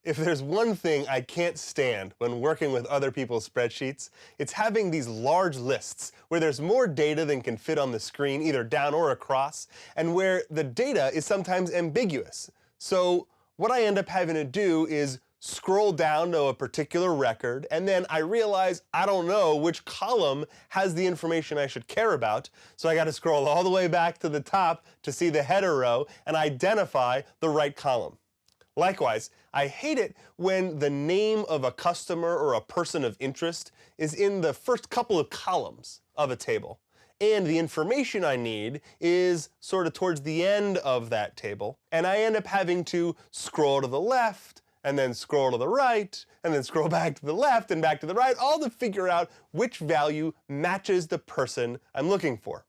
If there's one thing I can't stand when working with other people's spreadsheets, it's having these large lists where there's more data than can fit on the screen, either down or across, and where the data is sometimes ambiguous. So what I end up having to do is scroll down to a particular record, and then I realize I don't know which column has the information I should care about, so I got to scroll all the way back to the top to see the header row and identify the right column. Likewise, I hate it when the name of a customer or a person of interest is in the first couple of columns of a table, and the information I need is sort of towards the end of that table, and I end up having to scroll to the left, and then scroll to the right, and then scroll back to the left and back to the right, all to figure out which value matches the person I'm looking for.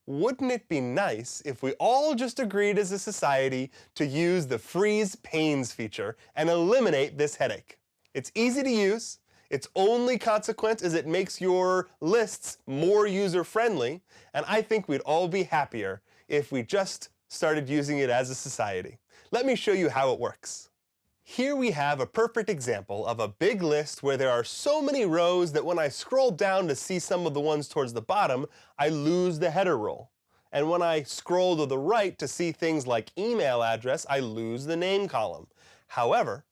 Wouldn't it be nice if we all just agreed as a society to use the freeze panes feature and eliminate this headache? It's easy to use. Its only consequence is it makes your lists more user-friendly, and I think we'd all be happier if we just started using it as a society. Let me show you how it works. Here we have a perfect example of a big list where there are so many rows that when I scroll down to see some of the ones towards the bottom, I lose the header row. And when I scroll to the right to see things like email address, I lose the name column. However,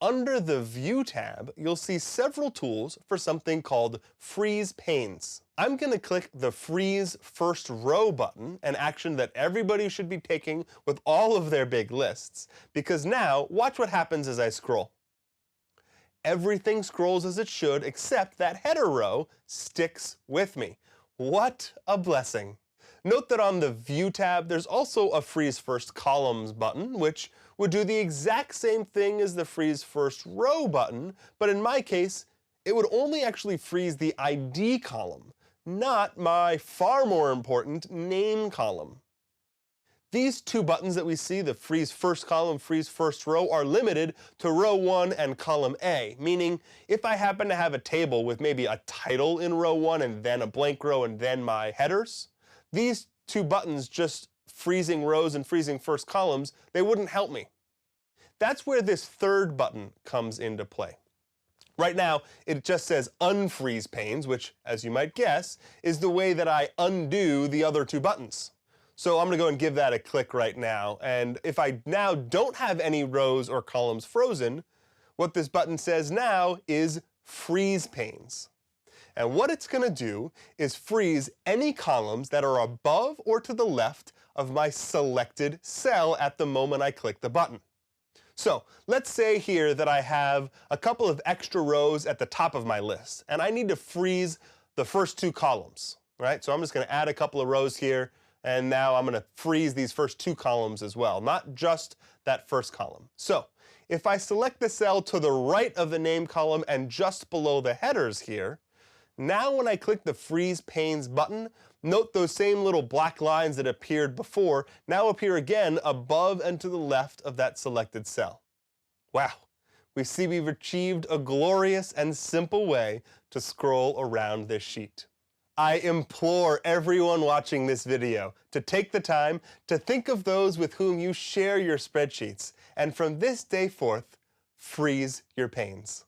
under the View tab, you'll see several tools for something called Freeze Panes. I'm going to click the Freeze First Row button, an action that everybody should be taking with all of their big lists, because now watch what happens as I scroll. Everything scrolls as it should, except that header row sticks with me. What a blessing. Note that on the View tab, there's also a Freeze First Columns button, which would do the exact same thing as the Freeze First Row button, but in my case, it would only actually freeze the ID column, not my far more important name column. These two buttons that we see, the Freeze First Column, Freeze First Row, are limited to row 1 and column A, meaning if I happen to have a table with maybe a title in row 1 and then a blank row and then my headers, these two buttons just freezing rows and freezing first columns, they wouldn't help me. That's where this third button comes into play. Right now, it just says Unfreeze Panes, which, as you might guess, is the way that I undo the other two buttons. So I'm going to go and give that a click right now, and if I now don't have any rows or columns frozen, what this button says now is Freeze Panes. And what it's going to do is freeze any columns that are above or to the left of my selected cell at the moment I click the button. So let's say here that I have a couple of extra rows at the top of my list, and I need to freeze the first two columns, right? So I'm just going to add a couple of rows here, and now I'm going to freeze these first two columns as well, not just that first column. So if I select the cell to the right of the name column and just below the headers here, now when I click the Freeze Panes button, note those same little black lines that appeared before now appear again above and to the left of that selected cell. Wow, we see we've achieved a glorious and simple way to scroll around this sheet. I implore everyone watching this video to take the time to think of those with whom you share your spreadsheets, and from this day forth, freeze your panes.